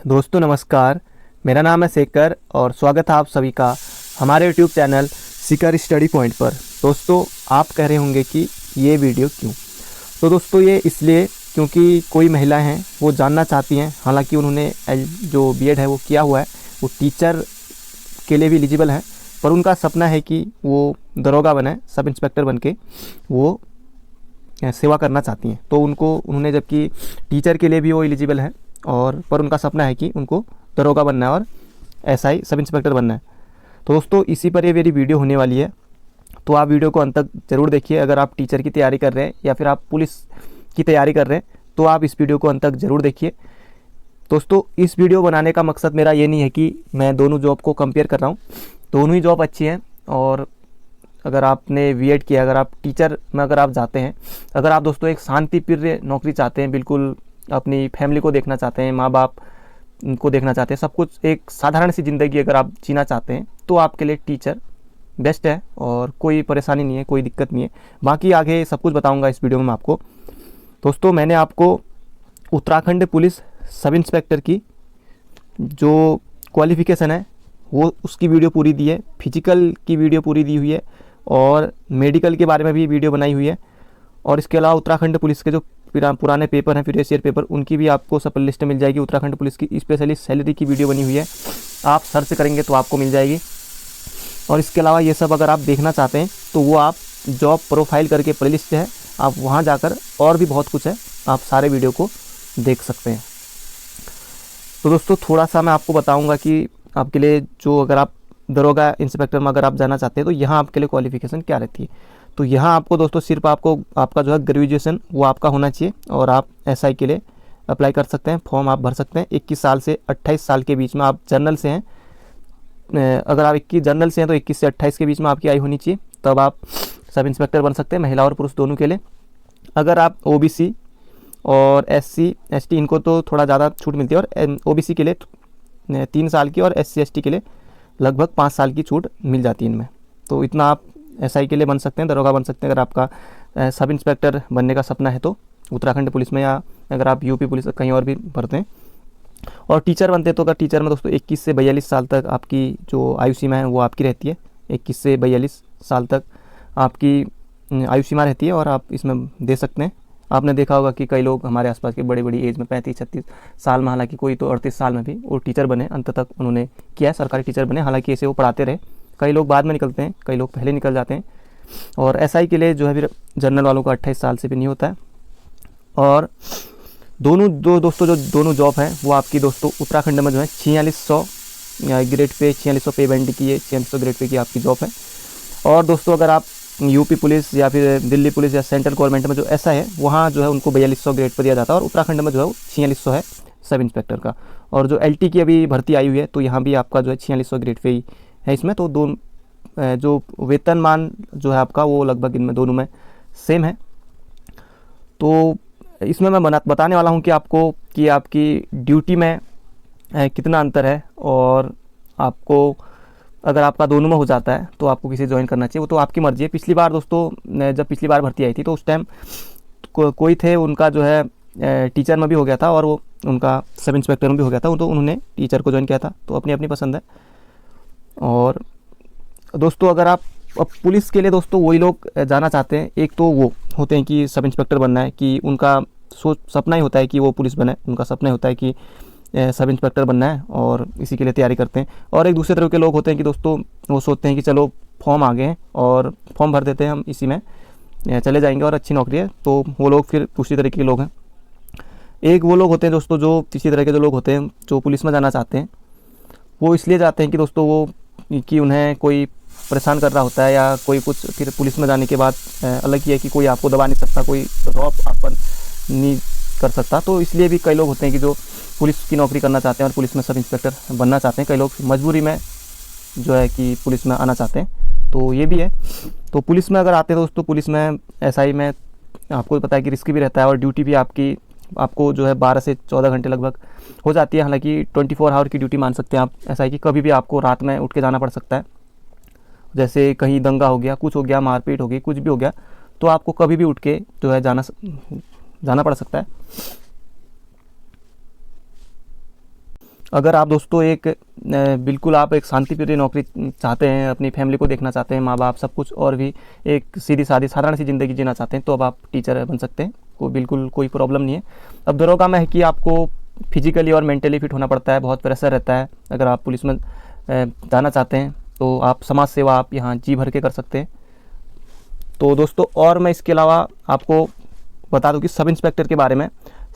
दोस्तों नमस्कार, मेरा नाम है शेखर और स्वागत है आप सभी का हमारे यूट्यूब चैनल शिखर स्टडी पॉइंट पर। दोस्तों आप कह रहे होंगे कि ये वीडियो क्यों? तो दोस्तों ये इसलिए क्योंकि कोई महिला हैं वो जानना चाहती हैं, हालांकि उन्होंने जो बीएड है वो किया हुआ है, वो टीचर के लिए भी एलिजिबल है, पर उनका सपना है कि वो दरोगा बने, सब इंस्पेक्टर बन के वो सेवा करना चाहती हैं। तो उन्होंने जबकि टीचर के लिए भी वो एलिजिबल है और पर उनका सपना है कि उनको दरोगा बनना है और एसआई सब इंस्पेक्टर बनना है। तो दोस्तों इसी पर ये मेरी वीडियो होने वाली है, तो आप वीडियो को अंत तक ज़रूर देखिए। अगर आप टीचर की तैयारी कर रहे हैं या फिर आप पुलिस की तैयारी कर रहे हैं तो आप इस वीडियो को अंत तक ज़रूर देखिए। दोस्तों इस वीडियो बनाने का मकसद मेरा ये नहीं है कि मैं दोनों जॉब को कंपेयर कर रहा हूँ, दोनों ही जॉब अच्छी हैं। और अगर आपने बीएड किया, अगर आप टीचर में अगर आप जाते हैं, अगर आप दोस्तों एक शांतिप्रिय नौकरी चाहते हैं, बिल्कुल अपनी फैमिली को देखना चाहते हैं, माँ बाप को देखना चाहते हैं, सब कुछ एक साधारण सी ज़िंदगी अगर आप जीना चाहते हैं तो आपके लिए टीचर बेस्ट है और कोई परेशानी नहीं है, कोई दिक्कत नहीं है। बाकी आगे सब कुछ बताऊंगा इस वीडियो में मैं आपको। दोस्तों मैंने आपको उत्तराखंड पुलिस सब इंस्पेक्टर की जो क्वालिफ़िकेशन है वो उसकी वीडियो पूरी दी है, फिजिकल की वीडियो पूरी दी हुई है और मेडिकल के बारे में भी वीडियो बनाई हुई है। और इसके अलावा उत्तराखंड पुलिस के जो पुराने पेपर हैं, प्रीवियस ईयर पेपर, उनकी भी आपको सब लिस्ट मिल जाएगी। उत्तराखंड पुलिस की स्पेशली सैलरी की वीडियो बनी हुई है, आप सर्च करेंगे तो आपको मिल जाएगी। और इसके अलावा ये सब अगर आप देखना चाहते हैं तो वो आप जॉब प्रोफाइल करके प्लेलिस्ट है, आप वहाँ जाकर और भी बहुत कुछ है, आप सारे वीडियो को देख सकते हैं। तो दोस्तों थोड़ा सा मैं आपको बताऊँगा कि आपके लिए जो अगर आप दरोगा इंस्पेक्टर में अगर आप जाना चाहते हैं तो यहाँ आपके लिए क्वालिफ़िकेशन क्या रहती है। तो यहाँ आपको दोस्तों सिर्फ आपका जो है ग्रेजुएशन वो आपका होना चाहिए और आप एसआई के लिए अप्लाई कर सकते हैं, फॉर्म आप भर सकते हैं। 21 साल से 28 साल के बीच में आप जनरल से हैं, अगर आप 21 जनरल से हैं तो 21 से 28 के बीच में आपकी आयु होनी चाहिए, तब आप सब इंस्पेक्टर बन सकते हैं, महिला और पुरुष दोनों के लिए। अगर आप ओबीसी और एससी एसटी, इनको तो थोड़ा ज़्यादा छूट मिलती है, और ओबीसी के लिए 3 साल की और एससी एसटी के लिए लगभग 5 साल की छूट मिल जाती है इनमें। तो इतना आप एसआई के लिए बन सकते हैं, दरोगा बन सकते हैं अगर आपका सब इंस्पेक्टर बनने का सपना है तो उत्तराखंड पुलिस में, या अगर आप यूपी पुलिस कहीं और भी भरते हैं। और टीचर बनते हैं तो अगर टीचर में दोस्तों 21 से 42 साल तक आपकी जो आयु सीमा है वो आपकी रहती है। 21 से 42 साल तक आपकी आयु सीमा रहती है और आप इसमें दे सकते हैं। आपने देखा होगा कि कई लोग हमारे आसपास के बड़ी बड़ी एज में 35-36 साल में, हालांकि कोई तो 38 साल में भी वो टीचर बने, अंत तक उन्होंने किया है, सरकारी टीचर बने। हालांकि ऐसे वो पढ़ाते रहे, कई लोग बाद में निकलते हैं, कई लोग पहले निकल जाते हैं। और एसआई के लिए जो है फिर जनरल वालों को 28 साल से भी नहीं होता है। और दोस्तों जो दोनों जॉब है वो आपकी दोस्तों उत्तराखंड में जो है 4600 ग्रेड पे, 4600 पे बैंड की है, 4600 ग्रेड पे की आपकी जॉब है। और दोस्तों अगर आप यूपी पुलिस या फिर दिल्ली पुलिस या सेंट्रल गवर्नमेंट में जो ऐसा है वहाँ जो है उनको 4200 ग्रेड पर दिया जाता है, और उत्तराखंड में जो है वो 4600 है सब इंस्पेक्टर का। और जो एलटी की अभी भर्ती आई हुई है तो यहाँ भी आपका जो है 4600 ग्रेड पे ही है इसमें। तो जो वेतनमान जो है आपका वो लगभग इनमें दोनों में सेम है। तो इसमें मैं बताने वाला हूँ कि आपको कि आपकी ड्यूटी में कितना अंतर है, और आपको अगर आपका दोनों में हो जाता है तो आपको किसे ज्वाइन करना चाहिए, वो तो आपकी मर्जी है। पिछली बार दोस्तों जब पिछली बार भर्ती आई थी तो उस टाइम कोई थे, उनका जो है टीचर में भी हो गया था और वो उनका सब इंस्पेक्टर में भी हो गया था, तो उन्होंने टीचर को ज्वाइन किया था। तो अपनी अपनी पसंद है। और दोस्तों अगर आप पुलिस के लिए दोस्तों वही लोग जाना चाहते हैं, एक तो वो होते हैं कि सब इंस्पेक्टर बनना है, कि उनका सपना ही होता है कि वो पुलिस बने, उनका सपना ही होता है कि सब इंस्पेक्टर बनना है और इसी के लिए तैयारी करते हैं। और एक दूसरे तरह के लोग होते हैं कि दोस्तों वो सोचते हैं कि चलो फॉर्म आ गए हैं और फॉर्म भर देते हैं, हम इसी में चले जाएंगे और अच्छी नौकरी है, तो वो लोग फिर दूसरी तरह के लोग हैं। एक वो लोग होते हैं दोस्तों जो तीसरी तरह के जो लोग होते हैं जो पुलिस में जाना चाहते हैं, वो इसलिए जाते हैं कि दोस्तों वो कि उन्हें कोई परेशान कर रहा होता है या कोई कुछ, फिर पुलिस में जाने के बाद अलग ही है कि कोई आपको दबा नहीं सकता, कोई रॉब आपन नहीं कर सकता। तो इसलिए भी कई लोग होते हैं कि जो पुलिस की नौकरी करना चाहते हैं और पुलिस में सब इंस्पेक्टर बनना चाहते हैं। कई लोग मजबूरी में जो है कि पुलिस में आना चाहते हैं, तो ये भी है। तो पुलिस में अगर आते हैं दोस्तों, पुलिस में एसआई में आपको पता है कि रिस्क भी रहता है और ड्यूटी भी आपको जो है 12 से 14 घंटे लगभग हो जाती है। हालांकि 24 आवर की ड्यूटी मान सकते हैं आप एसआई की। कभी भी आपको रात में उठ के जाना पड़ सकता है, जैसे कहीं दंगा हो गया, कुछ हो गया, मारपीट हो गई, कुछ भी हो गया, तो आपको कभी भी उठ के जो है जाना पड़ सकता है। अगर आप दोस्तों बिल्कुल आप एक शांतिप्रिय नौकरी चाहते हैं, अपनी फैमिली को देखना चाहते हैं, माँ बाप सब कुछ, और भी एक सीधी सादी साधारण सी ज़िंदगी जीना चाहते हैं, तो अब आप टीचर बन सकते हैं। बिल्कुल कोई प्रॉब्लम नहीं है। अब दरोगा में है कि आपको फिजिकली और मेंटली फिट होना पड़ता है, बहुत प्रेशर रहता है। अगर आप पुलिस में जाना चाहते हैं तो आप समाज सेवा आप यहाँ जी भर के कर सकते हैं। तो दोस्तों, और मैं इसके अलावा आपको बता दूं कि सब इंस्पेक्टर के बारे में,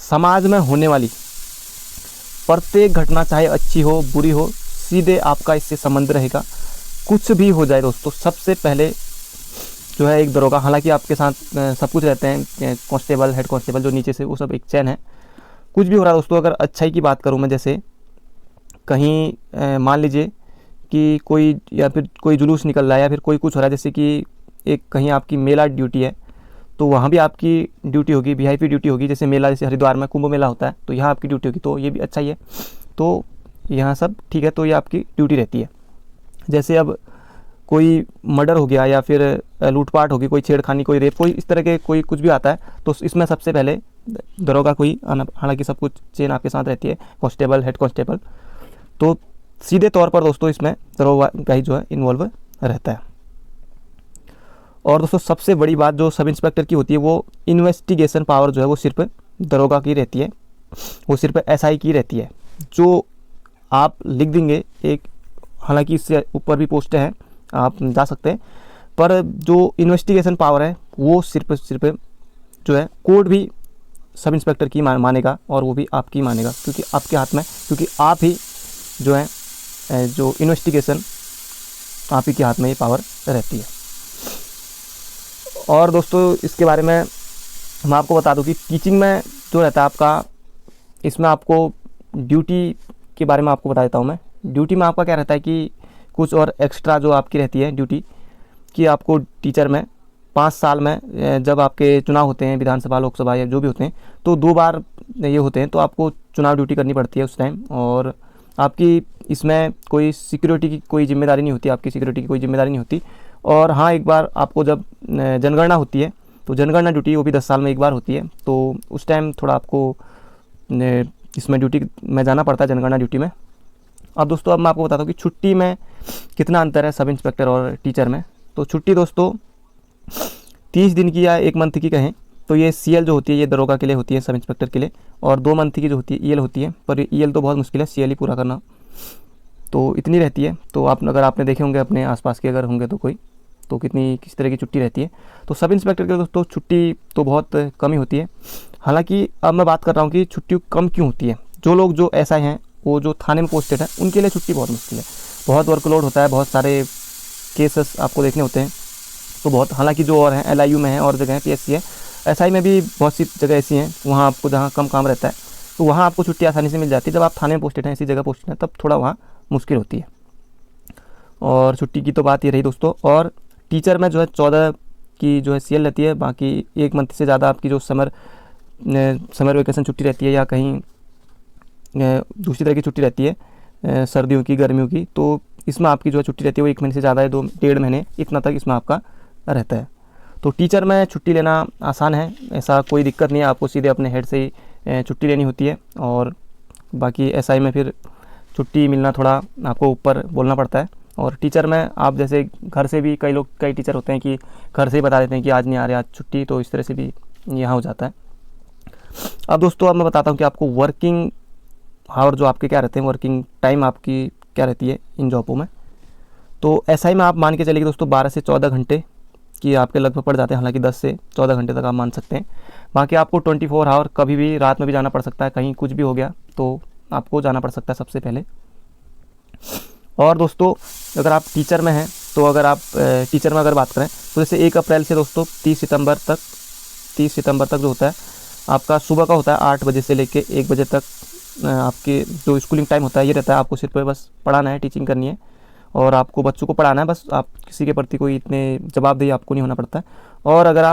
समाज में होने वाली प्रत्येक घटना चाहे अच्छी हो बुरी हो, सीधे आपका इससे संबंध रहेगा। कुछ भी हो जाए दोस्तों, सबसे पहले जो है एक दरोगा, हालांकि आपके साथ सब कुछ रहते हैं, कांस्टेबल, हेड कांस्टेबल जो नीचे से, वो सब एक चैन है। कुछ भी हो रहा है दोस्तों, अगर अच्छाई की बात करूं मैं, जैसे कहीं मान लीजिए कि कोई या फिर कोई जुलूस निकल रहा है या फिर कोई कुछ हो रहा है, जैसे कि एक कहीं आपकी मेला ड्यूटी है, तो वहाँ भी आपकी ड्यूटी होगी, वीआईपी ड्यूटी होगी। जैसे मेला, जैसे हरिद्वार में कुंभ मेला होता है, तो यहाँ आपकी ड्यूटी होगी, तो ये भी अच्छा ही है। तो यहाँ सब ठीक है, तो ये आपकी ड्यूटी रहती है। जैसे अब कोई मर्डर हो गया या फिर लूटपाट होगी, कोई छेड़खानी, कोई रेप, कोई इस तरह के कोई कुछ भी आता है, तो इसमें सबसे पहले दरोगा को ही आना, हालांकि सब कुछ चेन आपके साथ रहती है, कांस्टेबल, हेड कांस्टेबल। तो सीधे तौर पर दोस्तों इसमें दरोगा ही जो है इन्वॉल्व रहता है। और दोस्तों सबसे बड़ी बात जो सब इंस्पेक्टर की होती है, वो इन्वेस्टिगेशन पावर जो है वो सिर्फ दरोगा की रहती है, वो सिर्फ एसआई की रहती है। जो आप लिख देंगे एक, हालांकि इससे ऊपर भी पोस्टें हैं, आप जा सकते हैं, पर जो इन्वेस्टिगेशन पावर है वो सिर्फ जो है कोर्ट भी सब इंस्पेक्टर की मानेगा, और वो भी आपकी मानेगा, क्योंकि आपके हाथ में, क्योंकि आप ही जो है जो इन्वेस्टिगेशन, आप ही के हाथ में ये पावर रहती है। और दोस्तों इसके बारे में मैं आपको बता दूं कि टीचिंग में जो रहता है आपका, इसमें आपको ड्यूटी के बारे में आपको बता देता हूं मैं। ड्यूटी में आपका क्या रहता है कि कुछ और एक्स्ट्रा जो आपकी रहती है ड्यूटी, कि आपको टीचर में 5 साल में जब आपके चुनाव होते हैं, विधानसभा, लोकसभा या जो भी होते हैं, तो 2 बार ये होते हैं, तो आपको चुनाव ड्यूटी करनी पड़ती है उस टाइम। और आपकी इसमें कोई सिक्योरिटी की कोई जिम्मेदारी नहीं होती, आपकी सिक्योरिटी की कोई जिम्मेदारी नहीं होती। और हाँ, एक बार आपको जब जनगणना होती है, तो जनगणना ड्यूटी वो भी 10 साल में एक बार होती है, तो उस टाइम थोड़ा आपको इसमें ड्यूटी में जाना पड़ता है, जनगणना ड्यूटी में। अब दोस्तों अब मैं आपको बताता हूँ कि छुट्टी में कितना अंतर है सब इंस्पेक्टर और टीचर में। तो छुट्टी दोस्तों 30 दिन की या 1 मंथ की कहें, तो ये सीएल जो होती है ये दरोगा के लिए होती है, सब इंस्पेक्टर के लिए। और 2 मंथ की जो होती है ईएल होती है, पर ईएल तो बहुत मुश्किल है, सीएल ही पूरा करना, तो इतनी रहती है। तो आप अगर आपने देखे होंगे अपने आसपास के अगर होंगे तो कोई, तो किस तरह की छुट्टी रहती है। तो सब इंस्पेक्टर के दोस्तों छुट्टी तो बहुत कम ही होती है। हालांकि अब मैं बात कर रहा हूँ कि छुट्टी कम क्यों होती है। जो लोग जो ऐसा हैं, वो जो थाने में पोस्टेड है, उनके लिए छुट्टी बहुत मुश्किल है, बहुत वर्कलोड होता है, बहुत सारे केसेस आपको देखने होते हैं, तो बहुत। हालांकि जो और हैं LIU में है और जगह है, PSC है, SI में भी बहुत सी जगह ऐसी हैं, वहाँ आपको जहाँ कम काम रहता है, तो वहाँ आपको छुट्टी आसानी से मिल जाती है। जब आप थाने में पोस्टेड हैं, ऐसी जगह पोस्टेड हैं, तब थोड़ा वहाँ मुश्किल होती है। और छुट्टी की तो बात ये रही दोस्तों। और टीचर में जो है 14 की जो है CL रहती है, बाकी 1 मंथ से ज़्यादा आपकी जो समर वेकेशन छुट्टी रहती है, या कहीं दूसरी तरह की छुट्टी रहती है, सर्दियों की, गर्मियों की, तो इसमें आपकी जो है छुट्टी रहती है वो 1 महीने से ज़्यादा है, 2-1.5 महीने, इतना तक इसमें आपका रहता है। तो टीचर में छुट्टी लेना आसान है, ऐसा कोई दिक्कत नहीं है, आपको सीधे अपने हेड से ही छुट्टी लेनी होती है। और बाकी SI में फिर छुट्टी मिलना थोड़ा आपको ऊपर बोलना पड़ता है। और टीचर में आप जैसे घर से भी, कई टीचर होते हैं कि घर से ही बता देते हैं कि आज नहीं आ रहे, आज छुट्टी, तो इस तरह से भी यहाँ हो जाता है। अब दोस्तों अब मैं बताता हूँ कि आपको वर्किंग आवर जो आपके क्या रहते हैं, वर्किंग टाइम आपकी क्या रहती है इन जॉबों में। तो SI में आप मान के चलिए दोस्तों 12 से 14 घंटे की आपके लगभग पड़ जाते हैं, हालांकि 10 से 14 घंटे तक आप मान सकते हैं। बाकी आपको 24 आवर कभी भी रात में भी जाना पड़ सकता है, कहीं कुछ भी हो गया तो आपको जाना पड़ सकता है सबसे पहले। और दोस्तों अगर आप टीचर में हैं, तो अगर आप टीचर में अगर बात करें, तो जैसे 1 अप्रैल से दोस्तों 30 सितंबर तक जो होता है आपका सुबह का होता है 8 बजे से लेके 1 बजे तक। आपके जो स्कूलिंग टाइम होता है ये रहता है, आपको सिर्फ बस पढ़ाना है, टीचिंग करनी है, और आपको बच्चों को पढ़ाना है बस। आप किसी के प्रति कोई इतने जवाबदेही आपको नहीं होना पड़ता है। और अगर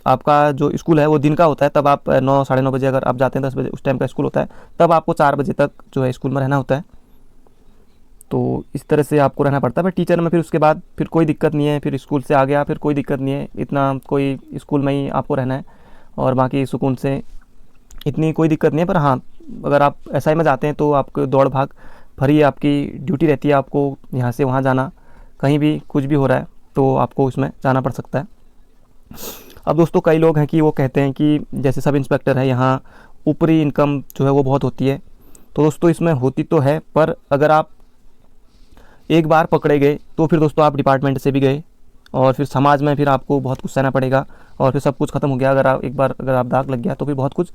आपका जो स्कूल है वो दिन का होता है, तब आप 9 साढ़े 9 बजे अगर आप जाते हैं, 10 बजे उस टाइम का स्कूल होता है, तब आपको 4 बजे तक जो है स्कूल में रहना होता है। तो इस तरह से आपको रहना पड़ता है। पर टीचर में फिर उसके बाद फिर कोई दिक्कत नहीं है, फिर स्कूल से आ गया फिर कोई दिक्कत नहीं है, इतना कोई स्कूल में ही आपको रहना है, और बाकी सुकून से, इतनी कोई दिक्कत नहीं है। पर हाँ, अगर आप एसआई में जाते हैं तो आपको दौड़ भाग भरी आपकी ड्यूटी रहती है, आपको यहाँ से वहाँ जाना, कहीं भी कुछ भी हो रहा है तो आपको उसमें जाना पड़ सकता है। अब दोस्तों कई लोग हैं कि वो कहते हैं कि जैसे सब इंस्पेक्टर है यहाँ ऊपरी इनकम जो है वो बहुत होती है। तो दोस्तों इसमें होती तो है, पर अगर आप एक बार पकड़े गए तो फिर दोस्तों आप डिपार्टमेंट से भी गए और फिर समाज में फिर आपको बहुत कुछ सहना पड़ेगा और फिर सब कुछ ख़त्म हो गया। अगर आप एक बार अगर आप दाग लग गया तो फिर बहुत कुछ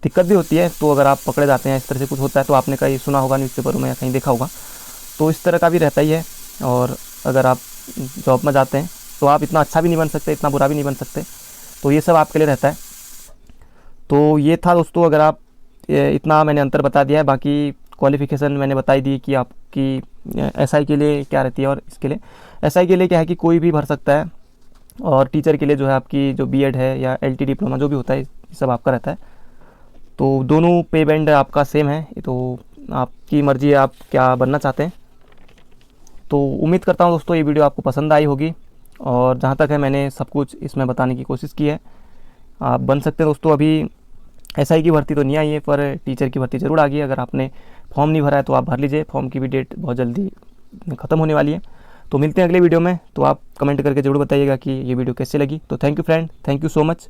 दिक्कत भी होती है। तो अगर आप पकड़े जाते हैं, इस तरह से कुछ होता है, तो आपने कहीं सुना होगा न्यूज़पेपरों में या कहीं देखा होगा, तो इस तरह का भी रहता ही है। और अगर आप जॉब में जाते हैं तो आप इतना अच्छा भी नहीं बन सकते, इतना बुरा भी नहीं बन सकते, तो ये सब आपके लिए रहता है। तो ये था दोस्तों, अगर आप इतना मैंने अंतर बता दिया है। बाकी क्वालिफ़िकेशन मैंने बताई दी कि आपकी एसआई के लिए क्या रहती है और इसके लिए। एसआई के लिए क्या है कि कोई भी भर सकता है, और टीचर के लिए जो है आपकी जो बीएड है या एलटी डिप्लोमा जो भी होता है ये सब आपका रहता है। तो दोनों पे बैंड आपका सेम है, तो आपकी मर्ज़ी है आप क्या बनना चाहते हैं। तो उम्मीद करता हूँ दोस्तों ये वीडियो आपको पसंद आई होगी, और जहाँ तक है मैंने सब कुछ इसमें बताने की कोशिश की है। आप बन सकते हैं दोस्तों। अभी एसआई की भर्ती तो नहीं आई है, पर टीचर की भर्ती ज़रूर आ गई है। अगर आपने फॉर्म नहीं भरा है तो आप भर लीजिए, फॉर्म की भी डेट बहुत जल्दी ख़त्म होने वाली है। तो मिलते हैं अगले वीडियो में। तो आप कमेंट करके ज़रूर बताइएगा कि ये वीडियो कैसे लगी। तो thank you friend, thank you so much.